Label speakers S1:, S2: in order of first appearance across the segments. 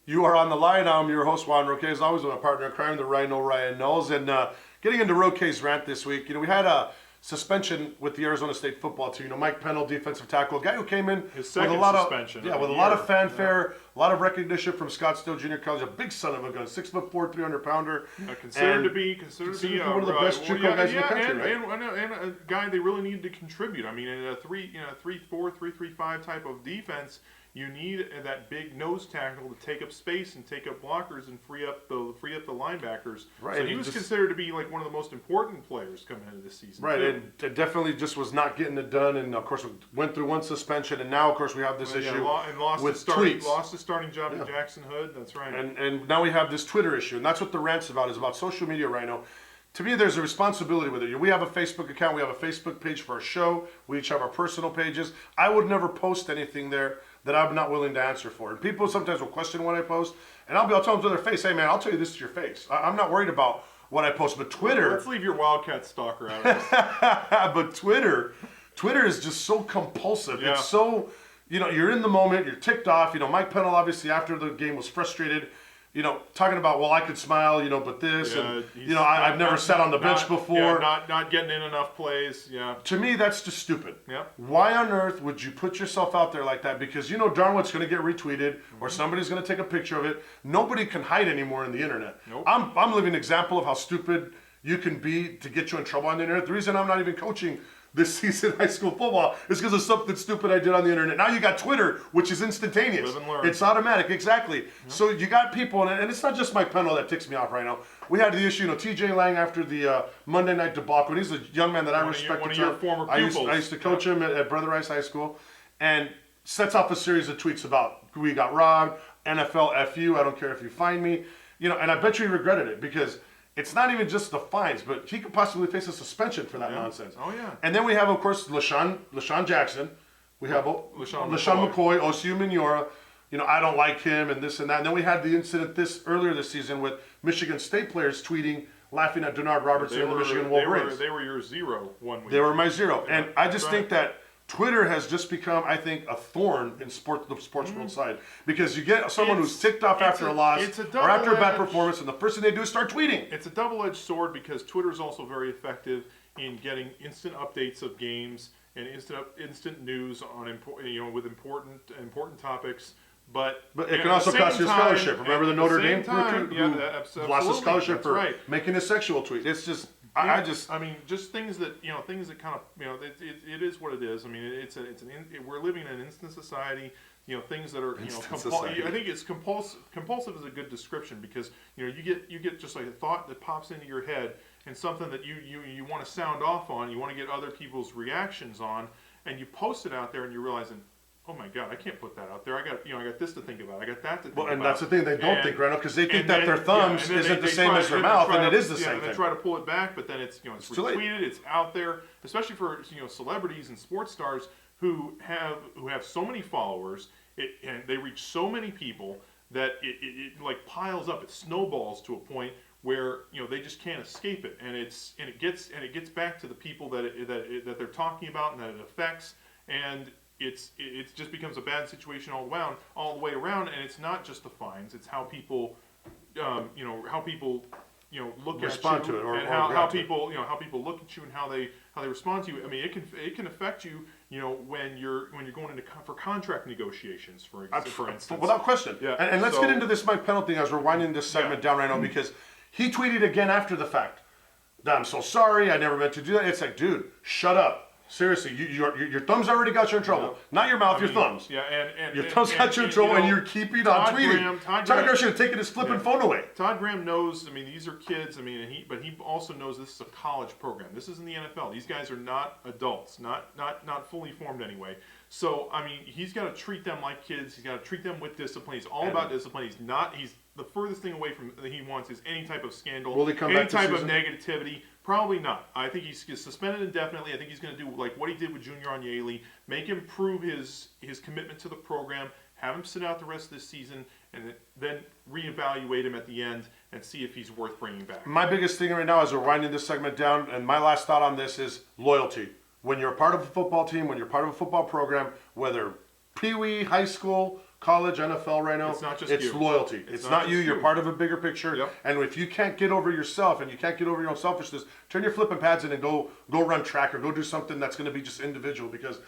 S1: You are on the line. I'm your host, Juan Roque. As always, with my partner in crime, the Rhino, Ryan Knowles. And getting into Roque's rant this week, we had a suspension with the Arizona State football team. Mike Pennell, defensive tackle, a guy who came in
S2: his second
S1: with a lot
S2: suspension.
S1: with a lot of fanfare, a lot of recognition from Scottsdale Junior College. A big son of a gun, 6'4", 300-pounder.
S2: Considered to be
S1: one of the best JUCO guys in the country,
S2: and a guy they really needed to contribute. I mean, in a 3-4, 3-3-5 type of defense, you need that big nose tackle to take up space and take up blockers and free up the linebackers.
S1: Right.
S2: So he was considered to be like one of the most important players coming into this season.
S1: Right, and it definitely just was not getting it done. And of course, we went through one suspension, and now of course we have this issue with tweets.
S2: Lost his starting job to Jackson Hood. That's right.
S1: And now we have this Twitter issue, and that's what the rant's about. Is about social media right now. To me, there's a responsibility with it. We have a Facebook account. We have a Facebook page for our show. We each have our personal pages. I would never post anything there that I'm not willing to answer for. And people sometimes will question what I post, and I'll tell them to their face, hey man, I'll tell you this to your face. I'm not worried about what I post, but Twitter...
S2: Let's leave your Wildcat stalker out of this.
S1: But Twitter is just so compulsive.
S2: Yeah.
S1: It's so, you're in the moment, you're ticked off. Mike Pennell obviously after the game was frustrated, talking about, well, I could smile, but this, and, I've never sat on the bench before.
S2: Not getting in enough plays, yeah.
S1: To me, that's just stupid.
S2: Yeah.
S1: Why on earth would you put yourself out there like that? Because darn well it's going to get retweeted, or somebody's going to take a picture of it. Nobody can hide anymore in the internet.
S2: Nope.
S1: I'm living an example of how stupid you can be to get you in trouble on the internet. The reason I'm not even coaching this season high school football is because of something stupid I did on the internet. Now you got Twitter, which is instantaneous.
S2: Live and learn.
S1: It's automatic, exactly. Yeah. So you got people, and it's not just Mike Pennell that ticks me off right now. We had the issue, TJ Lang after the Monday night debacle, and he's a young man that I respect.
S2: One of your former pupils.
S1: I used to coach him at Brother Rice High School, and sets off a series of tweets about we got robbed, NFL F you, I don't care if you find me, and I bet you he regretted it because it's not even just the fines, but he could possibly face a suspension for that nonsense.
S2: Oh, yeah.
S1: And then we have, of course, LaShawn Jackson. We have LaShawn McCoy, Osu Minora. I don't like him and this and that. And then we had the incident earlier this season with Michigan State players tweeting, laughing at Denard Robertson and the Michigan Wolverines.
S2: They were your zero 1 week.
S1: They were my zero. Yeah, and I just think that Twitter has just become, I think, a thorn in the sports world side. Because you get someone who's ticked off after a loss or after a bad performance, and the first thing they do is start tweeting.
S2: It's a double-edged sword because Twitter is also very effective in getting instant updates of games and instant news on with important topics. But
S1: it can also cost you a scholarship. Remember the Notre Dame recruit who lost a scholarship for making a sexual tweet. It's just...
S2: I mean, just things that kind of it is what it is. I mean, we're living in an instant society. Things that are I think it's compulsive. Compulsive is a good description because you get just like a thought that pops into your head and something that you want to sound off on. You want to get other people's reactions on, and you post it out there, and you're realizing, oh my God, I can't put that out there. I got this to think about. I got that to think about.
S1: Well, and that's the thing they don't think right now because they think that their thumbs isn't the same as their mouth, and it is the same thing.
S2: They try to pull it back, but then it's it's retweeted, it's out there, especially for celebrities and sports stars who have so many followers, and they reach so many people that it like piles up, it snowballs to a point where they just can't escape it, and it gets back to the people that they're talking about and that it affects, and it just becomes a bad situation all the way around, and it's not just the fines; it's how people, look
S1: respond
S2: at you,
S1: to it, or
S2: how people look at you and how they respond to you. I mean, it can affect you, when you're going into for contract negotiations, for instance.
S1: Without question.
S2: Yeah.
S1: And let's get into this Mike Pennell thing as we're winding this segment down right now because he tweeted again after the fact that I'm so sorry, I never meant to do that. It's like, dude, shut up. Seriously, your thumbs already got you in trouble. Not your mouth, your thumbs.
S2: Yeah, and
S1: your thumbs got you in trouble, and you're keeping on tweeting. Todd Graham should have taken his flipping phone away.
S2: Todd Graham knows. I mean, these are kids. I mean, but he also knows this is a college program. This isn't the NFL. These guys are not adults, not fully formed anyway. So I mean, he's got to treat them like kids. He's got to treat them with discipline. He's all about discipline. He's the furthest thing away from that he wants is any type of scandal,
S1: Will he come
S2: any
S1: back
S2: type of negativity. Probably not. I think he's suspended indefinitely. I think he's going to do like what he did with Junior Onyeli, make him prove his commitment to the program, have him sit out the rest of this season, and then reevaluate him at the end and see if he's worth bringing back.
S1: My biggest thing right now as we're winding this segment down, and my last thought on this is loyalty. When you're a part of a football team, when you're part of a football program, whether pee-wee, high school, college, NFL right now,
S2: It's not just
S1: it's
S2: you.
S1: loyalty. It's not
S2: just
S1: you. You're
S2: you.
S1: part of a bigger picture.
S2: Yep.
S1: And if you can't get over yourself and you can't get over your own selfishness, turn your flipping pads in and go run track or go do something that's going to be just individual, because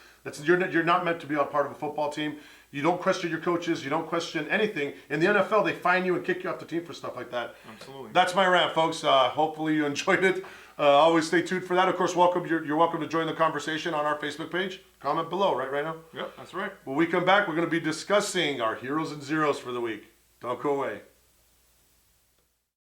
S1: you're not meant to be a part of a football team. You don't question your coaches. You don't question anything. In the NFL, they fine you and kick you off the team for stuff like that.
S2: Absolutely.
S1: That's my rant, folks. Hopefully you enjoyed it. Always stay tuned for that. Of course, you're welcome to join the conversation on our Facebook page. Comment below, right now?
S2: Yep, that's right.
S1: When we come back, we're going to be discussing our heroes and zeros for the week. Don't go away.